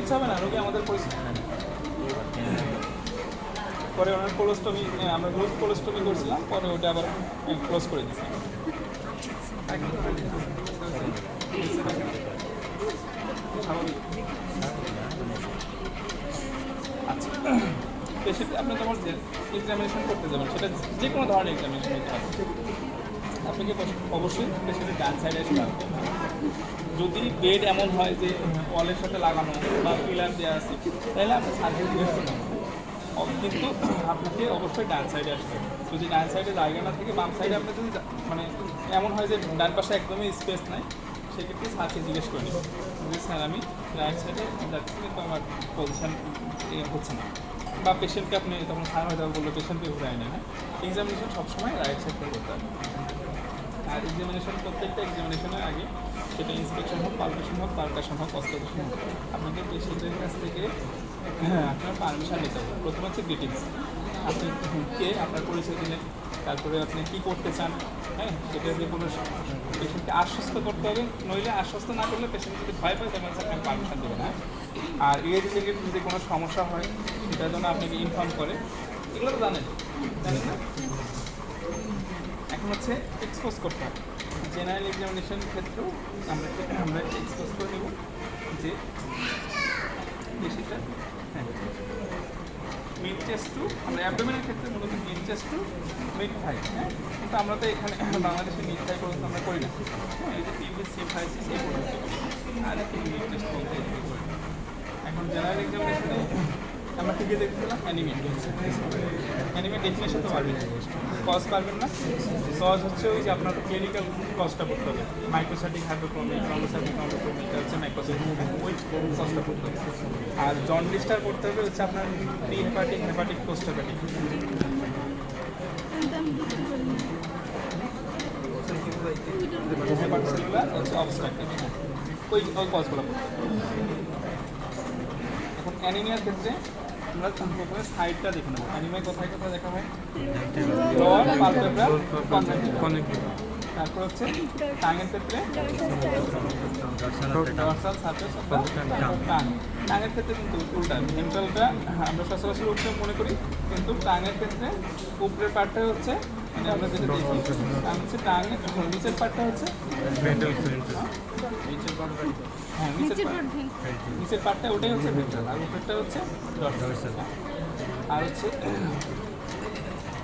কিচ্ছু হবে না, রোগী আমাদের পরিচিত। পরে ওনার কোলোস্টমি, আমরা গ্রুপ কোলোস্টমি করছিলাম, পরে ওটা আবার ক্লোজ করে দিচ্ছি। আচ্ছা, পেশেন্ট আপনি যখন এক্সামিনেশন করতে যাবেন, সেটা যে কোনো ধরনের এক্সামিনেশন হতে পারে, আপনাকে অবশ্যই পেশেন্টের ডান সাইডে এসে লাগবে। যদি বেড এমন হয় যে ওয়ালের সাথে লাগানো বা পিলার দেওয়া আছে, তাহলে আপনি সার্জারি জিজ্ঞেস করবেন, কিন্তু আপনাকে অবশ্যই ডান সাইডে আসতে হবে। যদি ডান সাইডে জায়গা না থেকে বাম সাইডে আপনি যদি মানে এমন হয় যে ডান পাশে একদমই স্পেস নাই, সেক্ষেত্রে স্যারকে জিজ্ঞেস করি যে স্যার আমি রাইট সাইডে যাচ্ছি কিন্তু আমার পজিশান হচ্ছে না, বা পেশেন্টকে আপনি তখন স্যার হয়তো বললো পেশেন্টকে ঘুরায় নেয় না। এক্সামিনেশন সবসময় রাইট সাইড থেকে করতে হবে। আর এক্সামিনেশন প্রত্যেকটা এক্সামিনেশনের আগে, সেটা ইন্সপেকশন হোক, পালপেশন হোক, পালপেশন হোক, অস্ত্রোপেশন হোক, আপনাকে পেশেন্টের কাছ থেকে আপনার পারমিশন নিতে হবে। প্রথম হচ্ছে গ্রিটিংস, আপনি কে, আপনার পরিচয় দিলেন, তারপরে আপনি কী করতে চান, হ্যাঁ সেটা যে কোনো পেশেন্টকে আশ্বস্ত করতে হবে, নইলে আশ্বস্ত না করলে পেশেন্ট যদি ভয় পায় তাহলে আপনাকে পারমিশন দেবে না। আর এর রিলেটেড যদি কোনো সমস্যা হয় সেটার জন্য আপনাকে ইনফর্ম করে, এগুলো তো জানেন না। এখন হচ্ছে এক্সপোজ করতে হবে। জেনারেল এক্সামিনেশন ক্ষেত্রেও আমরা এক্সপোজ করে নেব যে বেশিটা, হ্যাঁ মিড চেস্ট টু, আমরা অ্যাবডোমেনের ক্ষেত্রে মূলত মিড চেস্ট টু মিড থাই, হ্যাঁ কিন্তু আমরা তো এখানে বাংলাদেশে মিড থাই পর্যন্ত আমরা করি না, হ্যাঁ এই যে পিভিস সিমফাইসিস এই পর্যন্ত আর একটি মিড টেস্ট বলতে এদিকে করি। এখন জেনারেল এক্সামিনেশনে আমরা ঠিকই দেখছিলাম অ্যানিমেট, অ্যানিমেট ডেফিনেশন তো পারবেন, কজ পারবেন না। কজ হচ্ছে ওই যে আপনার ক্লিনিক্যাল কজটা করতে হবে, মাইক্রোসাইটিক হাইড্রোক্রোমিক, নলোসাইটিক নলোক্রোমিক, হচ্ছে মাইক্রোসাইটিক, ওই কজটা করতে হবে। আর জন্ডিসটার করতে হবে হচ্ছে আপনার pre hepatic, hepatic, post hepatic. Hepatocellular হচ্ছে অবস্ট্রাকটিভ, ওই কজগুলো করতে হবে। এখন অ্যানিমিয়ার ক্ষেত্রে আমরা প্রথমে সাইডটা দেখে নেব। অ্যানিমিয়া কোথায় কোথায় দেখা হয়? Lower palpebral conjunctiva. তারপর হচ্ছে টাঙের ক্ষেত্রে dorsal surface of the tongue. টাঙের ক্ষেত্রে কিন্তু উল্টা, ভেন্ট্রালটা আমরা সচরাচর উপরে মনে করি, কিন্তু টাঙের ক্ষেত্রে উপরের পার্টটা হচ্ছে মানে আমরা যেটা দেখি হচ্ছে টাঙের নিচের পার্টটা হচ্ছে ভেন্ট্রাল, হ্যাঁ নিচের পার্টটা ওটাই হচ্ছে ভেন্ট্রাল, আর উপরেরটা হচ্ছে ডরসাল। আর হচ্ছে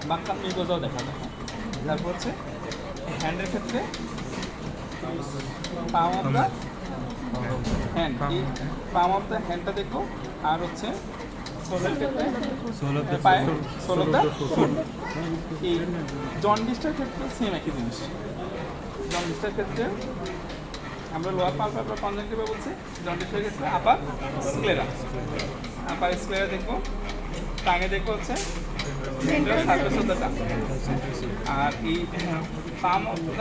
বাক্কাম মিউকোজাও দেখা যায়। তারপর হচ্ছে হ্যান্ডের ক্ষেত্রে পাম অফ দ্য হ্যান্ড, এই পাম অফ দ্য হ্যান্ডটা দেখবো। আর হচ্ছে সোলের ক্ষেত্রে পায়ে সোল অফ দ্য ফুট। এই জন্ডিসটার ক্ষেত্রে সেম একই জিনিস। জন্ডিসটার ক্ষেত্রে আমরা লোয়ার পালপেব্রাল কনজেক্টিভা বলছি, জন্ডিসের ক্ষেত্রে আপার স্ক্লেরা, আপার স্ক্লেরা দেখবো। টাঙে দেখবো হচ্ছে ventral surface of the tongue. আর এই পাম অফ দ্য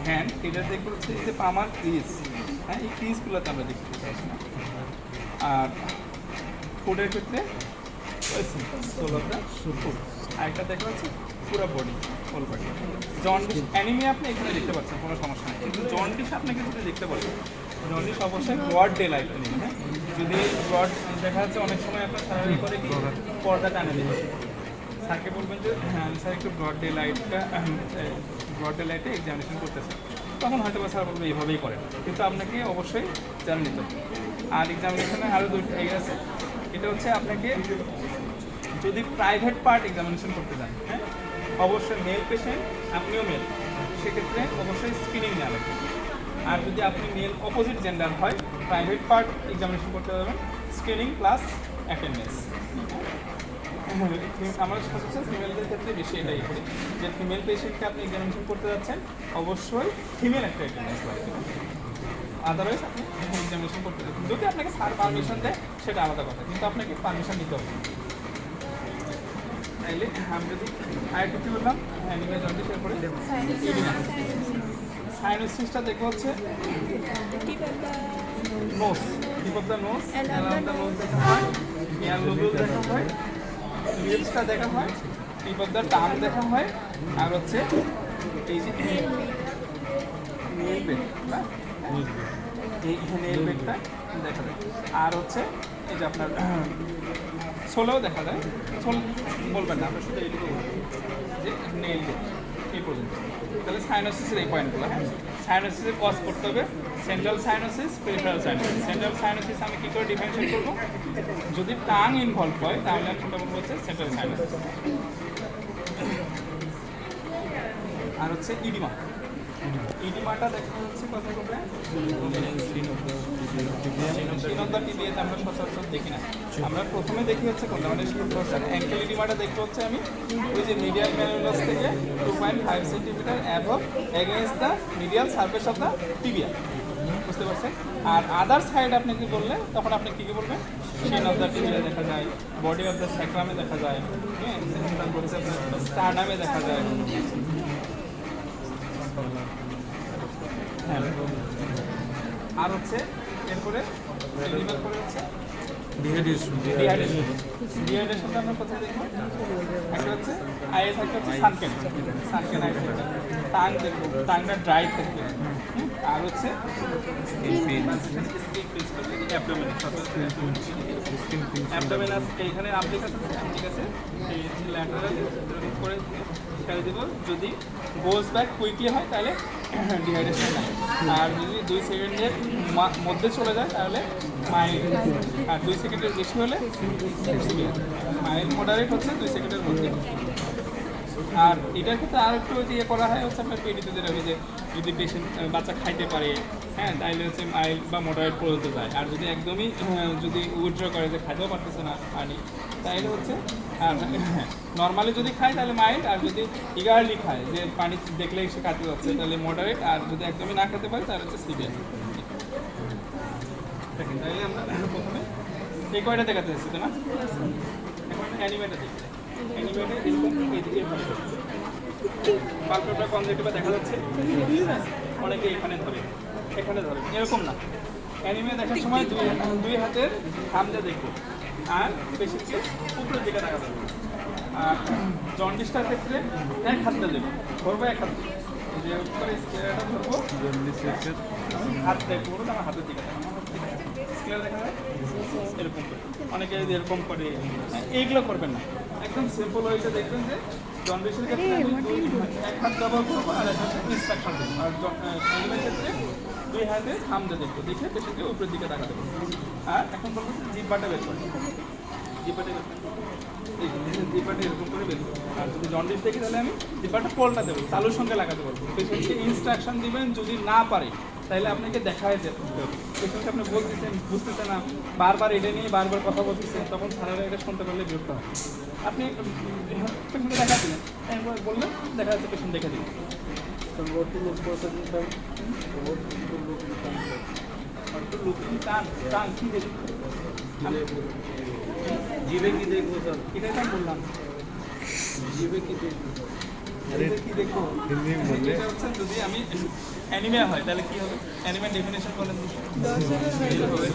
হ্যান্ড, এটা দেখবো হচ্ছে এই যে পামার ক্রিজ, হ্যাঁ এই ক্রিজগুলোতে আমরা দেখতে চাইছি না। আর ফুডের ক্ষেত্রে সোল অফ দ্য ফুড। আরেকটা দেখা হচ্ছে পুরো body, whole body. Jaundice anaemia আপনি এখানে দেখতে পাচ্ছেন, কোনো সমস্যা নেই, কিন্তু জন্ডিস আপনাকে যদি দেখতে পারেন, জন্ডিস অবশ্যই ব্রড ডে লাইট নেবেন। হ্যাঁ যদি ব্রড দেখা যাচ্ছে অনেক সময় আপনার সারারি করে কি পর্দা টানে দেবে, স্যারকে বলবেন যে হ্যাঁ স্যার একটু ব্রড ডে লাইটে এক্সামিনেশন করতেছে, তখন হয়তো বা স্যার বলবে এইভাবেই করেন, কিন্তু আপনাকে অবশ্যই জানিয়ে নিতে হবে। আর এক্সামিনেশনে আরও দুটো আছে, এটা হচ্ছে আপনাকে যদি প্রাইভেট পার্ট এক্সামিনেশন করতে যান, হ্যাঁ অবশ্যই মেল পেশেন্ট, আপনিও মেল, সেক্ষেত্রে অবশ্যই স্ক্রিনিং নেওয়া লাগবে। আর যদি আপনি মেল অপোজিট জেন্ডার হয়, প্রাইভেট পার্ট এক্সামিনেশন করতে যাবেন, স্ক্রিনিং প্লাস অ্যাটেন্ডেন্স। আমরা সচরাচর ফিমেলদের ক্ষেত্রে বেশি এটাই করি যে ফিমেল পেশেন্টকে আপনি এক্সামিনেশন করতে যাচ্ছেন, অবশ্যই ফিমেল একটা অ্যাটেন্ডেন্স লাগবে, আদারওয়াইজ আপনি এক্সামিনেশন করতে যাচ্ছেন। যদি আপনাকে স্যার পারমিশন দেয় সেটা আলাদা কথা, কিন্তু আপনাকে পারমিশন নিতে হবে। তাইলে আমি যদি আরেকটু কী বললাম, অ্যানিমিয়া জন্ডিসের পরে সাইনোসিসটা দেখবো হচ্ছে nose, tip of the nose, ala of the nose দেখা হয়, এয়ার লোবুল দেখা হয়, লিপসটা দেখা হয়, টিপ অফ দ্য টাং দেখা হয়, আর হচ্ছে এই যে নেল বেড, এই নেল বেডটা দেখা যায়। আর হচ্ছে এই যে আপনার সোলেও দেখা যায়, সোল বলবেন না, আপনার শুধু এইটুকু বলবেন যে নেল এই পর্যন্ত। তাহলে সাইনোসিসের এই পয়েন্টগুলো, হ্যাঁ, সাইনোসিসের কজ করতে হবে central cyanosis, peripheral cyanosis. Central cyanosis আমি কী করে ডিফারেন্সিয়েট করবো? যদি টাং ইনভলভ হয় তাহলে আমি সেটা বলবো হচ্ছে সেন্ট্রাল সাইনোসিস। আর হচ্ছে ইডিমা। ইডিমাটা দেখা যাচ্ছে কথা বলতে টিভিতে আমরা সচরাচর দেখি না। আমরা প্রথমে দেখি হচ্ছে কোনটা, মানে অ্যাঙ্কেল ইডিমাটা দেখতে হচ্ছে আমি ওই যে মিডিয়াল ম্যানুলাস থেকে 2.5 centimetre above against the medial surface of the tibia, বুঝতে পারছেন? আর আদার সাইড আপনি কি বললে তখন আপনি কী বলবেন? শিন অফ দ্য টিবিয়া দেখা যায়, বডি অফ দ্য স্যাক্রামে দেখা যায়, হ্যাঁ, তারপর হচ্ছে আপনার স্টারনামে দেখা যায়। হ্যাঁ, আর হচ্ছে এরপরে হচ্ছে ডিহাইড্রেশনটা আমরা কোথায় দেখবো? একটা হচ্ছে আইএস, একটা হচ্ছে সানকেন আই থাকবে, টাং দেখবো, টাংটা ড্রাই থাকবে। আর হচ্ছে অ্যাবডোমেন আছে এইখানে আপ্লিকেশন আছে, ঠিক আছে, এই ল্যাটারালি করে ছেড়ে দেবো। যদি গোজ ব্যাক কুইকলি হয় তাহলে ডিহাইড্রেশন নাই, আর যদি 2 সেকেন্ডের মধ্যে চলে যায় তাহলে মাইল্ড, আর 2 সেকেন্ডের বেশি হলে মাইল্ড। মডারেট হচ্ছে 2 সেকেন্ডের মধ্যে। আর এটার ক্ষেত্রে আর একটু ইয়ে করা হয় হচ্ছে আপনার পেডিতে যেটা যে যদি পেশেন্ট বাচ্চা খাইতে পারে, হ্যাঁ, তাইলে হচ্ছে মাইল্ড বা মডারেট পর্যন্ত যায়। আর যদি একদমই যদি উইথড্র করে যে খাইতেও পারতেছে না পানি, তাইলে হচ্ছে নর্মালি যদি খায় তাহলে মাইল্ড, আর যদি ইগারলি খায় যে পানি দেখলে সে খাতে যাচ্ছে তাহলে মডারেট, আর যদি একদমই না খেতে পারে তাহলে হচ্ছে সিভিয়ার। দেখেন, তাহলে আমরা প্রথমে এই কয়টা দেখাতে চাচ্ছি তো না, এখন অ্যানিমেটা দেখি। অ্যানিমেটে এরকম পালপেবরা কনজেক্টিভা দেখা যাচ্ছে, অনেকে এখানে ধরে এরকম না। অ্যানিমে দেখার সময় দুই হাতের হামজা দেখবো, আর পেশেন্টকে উপরের দিকে দেখা যাবে। আর জন্ডিসটার ক্ষেত্রে এক হাতটা দেবো, ধরবো এক হাত, যে উপরে স্কেয়ারটা ধরবো, হাত দেখবো, আমার হাতের দিকে স্কেয়ার দেখা যায় এরকম করে, অনেকে যদি এরকম করে, এইগুলো করবেন না। একদম সিম্পল ওয়েতে দেখবেন যে জন্ডিসের ক্ষেত্রে আমি এক হাত ব্যবহার করবো আর এক হাতে ইনস্ট্রাকশন দেবো, আর অ্যানিমের ক্ষেত্রে 2 হাতে হামজা দেখবো, দেখে পেশেন্টকে উপরের দিকে দেখা দেবো। আর এখন বলবো জিব্বাটা বের করে, জিব্বাটা এরকম করে বের করবো। আর যদি জন্ডিস দেখি তাহলে আমি জিব্বাটা পোলটা দেবো, তালুর সঙ্গে লাগাতে পারবো। পেশেন্টকে ইনস্ট্রাকশন দিবেন, যদি না পারে তাহলে আপনাকে দেখায় যেতে হবে। পেশেন্টকে আপনি বলতেছেন, বুঝতেছে না, বারবার এটা নিয়ে বারবার কথা বলতেছেন, তখন সারারা এটা শুনতে পারলে বিরক্ত হয়। আপনি পেশেন্টকে দেখা দিলেন, একবার বললেন, দেখা যাচ্ছে পেশেন্ট দেখে দিলেন। টান কি দেখি, জিভে কি দেখবো স্যার? এটাই তো বললাম, জিভে কি দেখবো, কি দেখবো? এটা হচ্ছে যদি আমি অ্যানিমিয়া হয় তাহলে কি হবে? অ্যানিমিয়া ডেফিনেশন বলেন,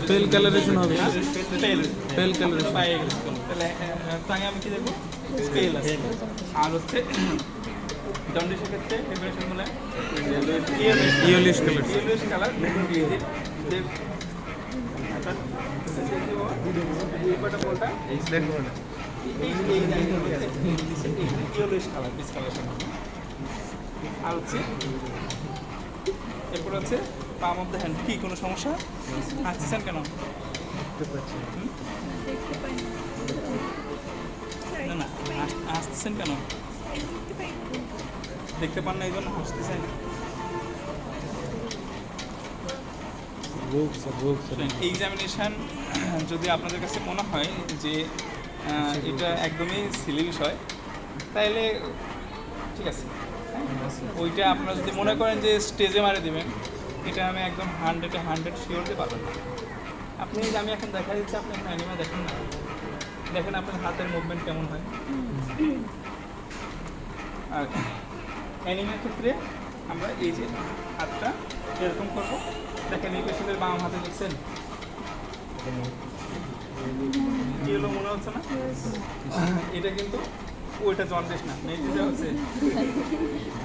পেল কালারেশন হবে, পেল কালারেশন পাই গেছে। তাহলে তাই আমি কি দেখবো? স্পেল আছে। আর হচ্ছে জন্ডিসের ক্ষেত্রে ডেফিনেশন বলে ইয়েলোইশ কালার। আর হচ্ছে এরপর হচ্ছে পাম অফ দ্য হ্যান্ড। কি কোনো সমস্যা আসছেন কেন? না না, আসতেছেন কেন? দেখতে পান না এই জন্য হাসতেছেন? এক্সামিনেশান যদি আপনাদের কাছে মনে হয় যে এটা একদমই সিলি বিষয়, তাইলে ঠিক আছে, ওইটা আপনারা যদি মনে করেন যে স্টেজে মারে দেবেন, এটা আমি একদম 100 শিওর দিয়ে পাবেন না। আপনি আমি এখন দেখা দিচ্ছি, আপনি এখন অ্যানিমে দেখেন না, দেখেন আপনার হাতের মুভমেন্ট কেমন হয়। আর অ্যানিমের ক্ষেত্রে আমরা এই যে হাতটা এরকম করবো, দেখেন এই পেশেন্টের বাম হাতে দেখছেন কি হলো মনে হচ্ছে না? এটা কিন্তু ওইটা জন্ডিস না, মেয়েটা হচ্ছে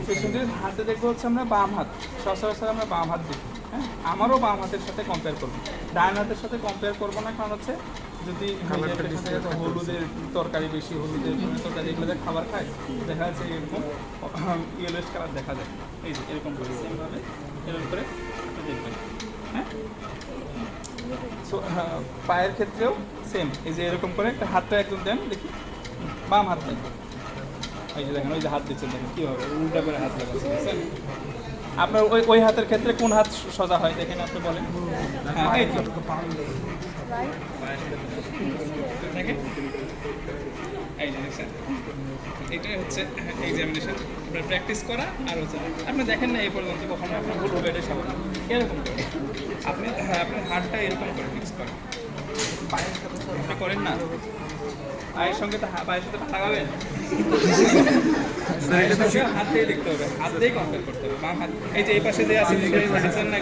পেশেন্টের হাতে দেখবো হচ্ছে আমরা বাম হাত, সচরাচর আমরা বাম হাত দেখি। হ্যাঁ, আমারও বাম হাতের সাথে কম্পেয়ার করবো, ডান হাতের সাথে কম্পেয়ার করবো না, কারণ হচ্ছে যদি হলুদের তরকারি বেশি, হলুদের তরকারি এগুলো খাবার খায়, দেখা যাচ্ছে এরকম ইয়েলোইশ কালার দেখা যায়। এই যে এরকম করে সেমভাবে এরকম করে দেখবেন। হ্যাঁ, সো পায়ের ক্ষেত্রেও সেম, এই যে এরকম করে একটা হাতটা একদম দেন, দেখি বাম হাত দেন, এই যে দেখেন ওই যে হাত দিচ্ছেন, দেখেন কীভাবে উল্টা করে হাত লাগাচ্ছেন, বুঝছেন? আপনার ওই ওই হাতের ক্ষেত্রে কোন হাত সোজা হয় দেখেন, আপনি বলেন। হ্যাঁ, এই তো দেখেন, এই যে দেখছেন, এইটাই হচ্ছে এক্সামিনেশন, আপনার প্র্যাকটিস করা। আর হচ্ছে আপনি দেখেন না এই পর্যন্ত কখনো আপনার ভুল হবে, এটা স্বাভাবিক। এরকম করে আপনি আপনার হাতটা এরকম করে ফিক্স করেন, পায়ের সাথে আপনি করেন না, পায়ের সঙ্গে তো পায়ের সাথে লাগাবেন, হাত দিয়ে দেখতে হবে, হাত দিয়েই কম্পেয়ার করতে হবে। বাম হাত, এই যে এই পাশে যে আছে দেখছেন না,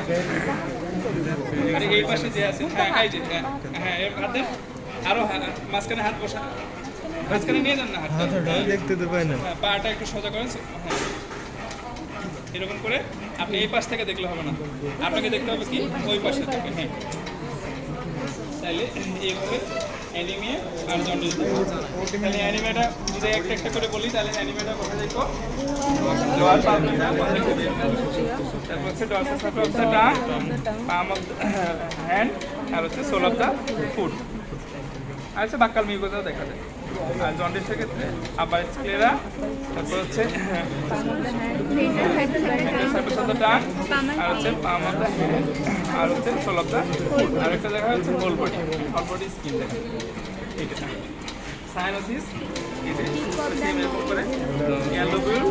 আরে এই পাশে যে আছে, হ্যাঁ এই যে, হ্যাঁ হাতে আরো মাঝখানে হাত বসা, মাঝখানে নিয়ে যান না হাতটা, দেখতে তো পাই না, পাটা একটু সোজা করেন। হ্যাঁ, এরকম করে আপনি এই পাশ থেকে দেখলে হবে না, আপনাকে দেখতে হবে কি ওই পাশে থেকে। হ্যাঁ, তাহলে এইভাবে অ্যানিমিয়া আর জন্ডিস, তাহলে অ্যানিমিয়াটা যদি একটা একটা করে বলি, তাহলে অ্যানিমিয়াটা কোথায় দেখো, লোয়ার পাবলিকটা, তারপর হচ্ছে dorsal surface of the tongue, palm of hand, আর হচ্ছে সোল অফ দ্য ফুট, আর হচ্ছে বাক্কাল মিউকোসাও দেখা যায়। আর জন্ডিসের ক্ষেত্রে আপার স্ক্লেরা, তারপর হচ্ছে সার্ফেস অফ দ্য টাং, আর হচ্ছে পাম অফ দ্য হ্যান্ড, আর হচ্ছে সোল অফ দ্য ফুট, আর একটা দেখা হচ্ছে হোল বডি স্কিন দেখা, এইটা সাইনোসিস, এটা সেম এরকম করে ইয়েলো বিল,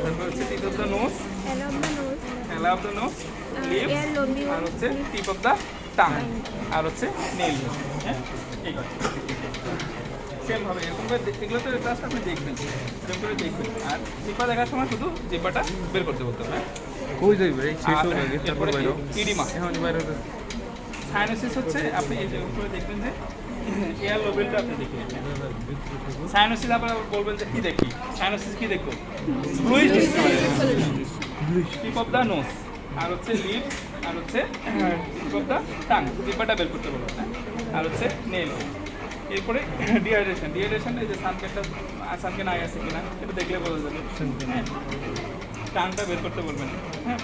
তারপর হচ্ছে টিপ অফ দ্য নোজ, এলা অফ দ্য নোজ, লিপস, আর হচ্ছে টিপ অফ দ্য টাং, আর হচ্ছে নেল। হ্যাঁ, এই সেম ভাবে এরকম করে এগুলো তো জাস্ট আপনি দেখবেন, এরকম করে দেখবেন। আর জিব্বা দেখার সময় শুধু জিব্বাটা বের করতে বলতে হবে। কই যাইবে এই শেষ হয়ে গেছে, তারপর এরপরে বাইরো ইডিমা, এখন বাইরো সাইনোসিস হচ্ছে আপনি এই যে উপরে দেখবেন যে এয়ার লোবেলটা আপনি দেখবেন। সাইনোসিস আপনারা বলবেন যে কি দেখি, সাইনোসিস কি দেখবো, টিপ অফ দ্য নোজ, আর হচ্ছে লিপস, আর হচ্ছে টিপ অফ দ্য টাং, জিব্বাটা বের করতে বলবেন। আর হচ্ছে নেল। এরপরে ডিহাইড্রেশন, এই যে সানকেন আই আছে কিনা এটা দেখলে বোঝা যাবে। হ্যাঁ, টাংটা বের করতে বলবেন। হ্যাঁ,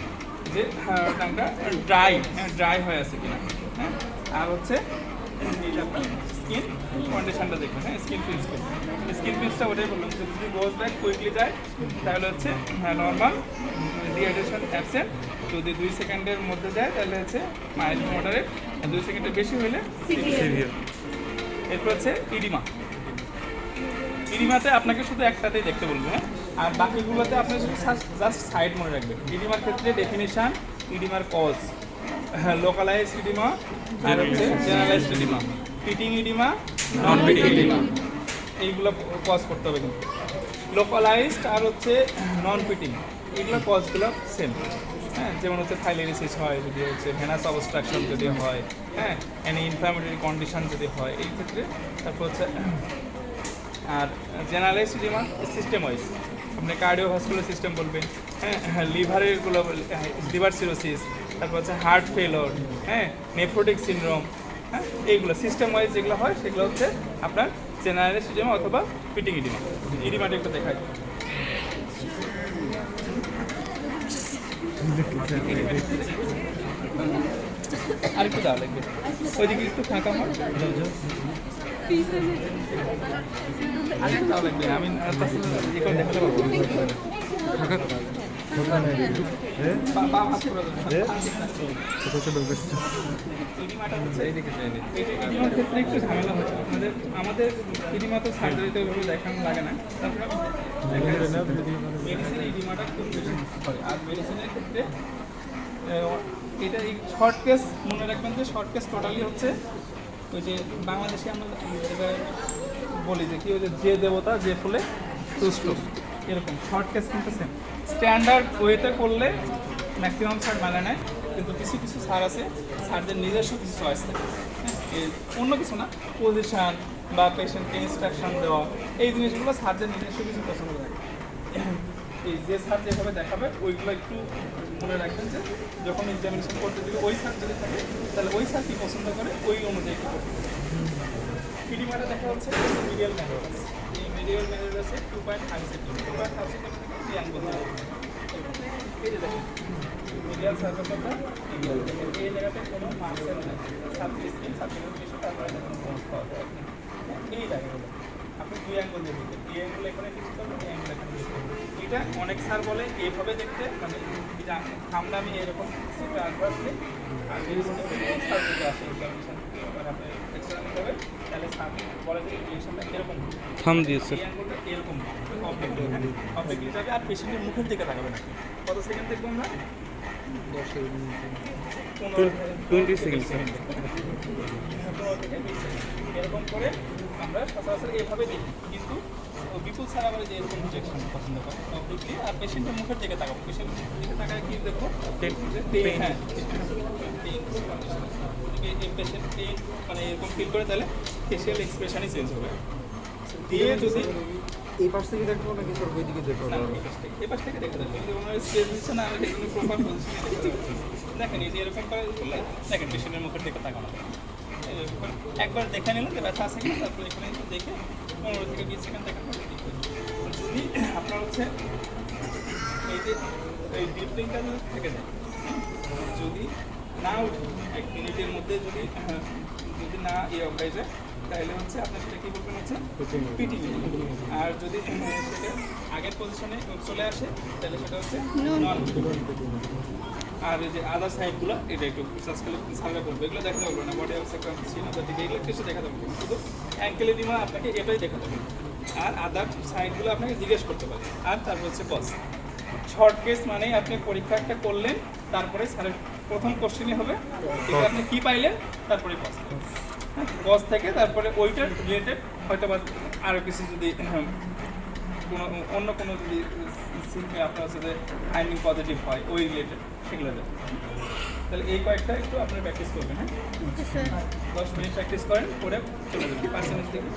যে টাংটা ড্রাই হয়ে আছে কিনা। হ্যাঁ, আর হচ্ছে স্কিন কন্ডিশনটা দেখবেন। হ্যাঁ, স্কিন পিন্সটা ওটাই বললাম, যদি গোজ ব্যাক কুইকলি যায় তাহলে হচ্ছে নর্মাল, ডিহাইড্রেশন অ্যাবসেন্ট, যদি 2 সেকেন্ডের মধ্যে যায় তাহলে হচ্ছে মাইল্ড মডারেট, 2 সেকেন্ডের বেশি হলে সিভিয়ার। এরপর হচ্ছে ইডিমাতে আপনাকে শুধু একটাতেই দেখতে বলবে। হ্যাঁ, আর বাকিগুলোতে আপনি শুধু জাস্ট সাইড মনে রাখবেন। ইডিমার ক্ষেত্রে ডেফিনেশন, ইডিমার কজ, লোকালাইজড ইডিমা, আর হচ্ছে জেনারেলাইজড ইডিমা, ফিটিং ইডিমা, নন ফিটিং ইডিমা, এইগুলো কজ করতে হবে। কিন্তু লোকালাইজড আর হচ্ছে নন ফিটিং এইগুলো কজগুলো সেম। হ্যাঁ, যেমন হচ্ছে থাইলেরিসিস হয় যদি, হচ্ছে ভেনাস অবস্ট্রাকশন যদি হয়, হ্যাঁ, এনি ইনফ্লামেটরি কন্ডিশন যদি হয় এই ক্ষেত্রে। তারপর হচ্ছে আর জেনারেলাইজড ইডিমা সিস্টেম ওয়াইজ আপনি কার্ডিওভাস্কুলার সিস্টেম বলবেন। হ্যাঁ, লিভারেরগুলো, লিভার সিরোসিস, তারপর হচ্ছে হার্ট ফেলোর, হ্যাঁ, নেফ্রোটিক সিনড্রোম, হ্যাঁ, এইগুলো সিস্টেম ওয়াইজ যেগুলো হয় সেগুলো হচ্ছে আপনার জেনারেলাইজড ইডিমা অথবা ফিটিং ইডিমা। ইডিমাটা একটু দেখায়, আরেকটু দেওয়া লাগবে, ওইদিকে একটু ফাঁকা হয়, আরেকটু দেওয়া লাগবে। আমি দেখাতে পারবো ইডিমার ক্ষেত্রে একটু ঝামেলা হয় আমাদের ইডিমা তো সার্জারিতে ওইভাবে দেখানো লাগে না। তারপরে মেডিসিন ইডিমাটা খুব বেশি হয়। আর মেডিসিনের ক্ষেত্রে এটা এই শর্ট কেস মনে রাখবেন যে শর্ট কেস টোটালি হচ্ছে ওই যে বাংলাদেশে আমরা যেটা বলি যে কি, ওই যে দেবতা যে ফুলে তুষ্ট, এরকম শর্ট কেস কিন্তু সেম। স্ট্যান্ডার্ড ওয়েতে করলে ম্যাক্সিমাম সার মানে নেয়, কিন্তু কিছু কিছু সার আছে, সারদের নিজস্ব কিছু চয়েস থাকে। হ্যাঁ, অন্য কিছু না, পজিশান বা পেশেন্টকে ইনস্ট্রাকশন দেওয়া, এই জিনিসগুলো সারদের নিজস্ব কিছু পছন্দ থাকে। এই যে স্যার যেভাবে দেখাবে ওইগুলো একটু মনে রাখবেন যে যখন এক্সামিনেশন করতে দিবে ওই স্যার যদি থাকে তাহলে ওই স্যার কী পছন্দ করে ওই অনুযায়ী একটু করতে হবে। পিডিমাটা দেখা হচ্ছে মিডিয়াল ম্যানুয়াল। এই মিডিয়াল ম্যানুয়াল আছে 2.5 সেকেন্ড 2.5 সেকেন্ড থেকে ট্রিয়াঙ্গল দেবে। এই যে দেখেন মিডিয়াল সার্কেলটা এই জায়গাতে কোনো মার্সেল নাই, সাবস্ক্রিন সাবস্ক্রিপশন তারপরে দেখুন কোর্স পাওয়া যায় এই জায়গাগুলো আপনি দুই অ্যাঙ্গেল দিয়ে দেখবেন, এই অ্যাঙ্গেল এখানে ফিক্স করবেন, এই অ্যাঙ্গেল এখানে ফিক্স করবেন। এটা অনেক স্যার বলে এইভাবে দেখতে, মানে এটা আমরা আমি এরকম সিটে আসলে আর যদি স্যার যদি আসে এক্সামিনেশন মানে আপনি এক্সাম হবে তাহলে স্যার বলে যে রিলেশনটা এরকম থাম দিয়েছে এই অ্যাঙ্গেলটা এরকম অবজেক্ট হিসাবে আর পেশেন্টের মুখের দিকে তাকাবে না। কত সেকেন্ড দেখবো আমরা? 20 সেকেন্ড এরকম করে আমরা সচরাচর এইভাবে দেখি, কিন্তু বিপুল স্যার আবার যে এরকম ইনজেকশন পছন্দ করে অবলিকলি আর পেশেন্টের মুখের দিকে তাকাবো। পেশেন্টের দিকে তাকায় কি দেখবো? হ্যাঁ পেশেন্ট পেইন মানে এরকম ফিল করে তাহলে ফেশিয়াল এক্সপ্রেশনই চেঞ্জ হবে। দিয়ে যদি এই পাশ থেকে দেখবো নাকি স্যার ওই দিকে দেখবো? না এই পাশ থেকে দেখে দেবেন, কিন্তু ওনার স্পেস দিচ্ছে না, আমি সেজন্য প্রপার পজিশনে দেখতে পাচ্ছি। দেখেন এই যে এরকম করে করলে দেখেন পেশেন্টের মুখের দিকে তাকানো যায়। একবার দেখে নিলেন যে ব্যথা আছে কিনা, তারপরে এখানে দেখে 15 থেকে 20 সেকেন্ড দেখার পরে যদি আপনার হচ্ছে এই যে এই ডিপলিংটা যদি থেকে যায়, যদি না উঠে 1 মিনিটের মধ্যে যদি যদি না হয়ে যায় তাহলে হচ্ছে আপনার সেটা কী বলবেন হচ্ছে পিটি। আর যদি সেটা আগের পজিশনে চলে আসে তাহলে সেটা হচ্ছে নন। আর এই যে আদার সাইডগুলো এটা একটু সার্ভে করবে, এগুলো দেখাতে পারবে না। বডি অফ সেক্টর দিকে এগুলো কিছু দেখাতে পারবে, শুধু অ্যাঙ্কেল এডিমা আপনাকে এটাই দেখাতে হবে। আর আদার সাইডগুলো আপনাকে জিজ্ঞেস করতে পারে। আর তারপর হচ্ছে পজ। শর্ট কেস মানেই আপনি পরীক্ষা একটা করলেন, তারপরে স্যারের প্রথম কোশ্চেনই হবে এটা আপনি কী পাইলেন, তারপরে পজ। পজ থেকে তারপরে ওইটার রিলেটেড হয়তো বা আরও কিছু যদি কোনো অন্য কোনো যদি আপনার হচ্ছে যে ফাইন্ডিং পজিটিভ হয় ওই রিলেটেড সেগুলো দেবে। তাহলে এই কয়েকটা একটু আপনার প্র্যাকটিস করবেন। হ্যাঁ 10 মিনিট প্র্যাকটিস করেন, করে চলে যাবেন পার্সেন্টেজ থেকে।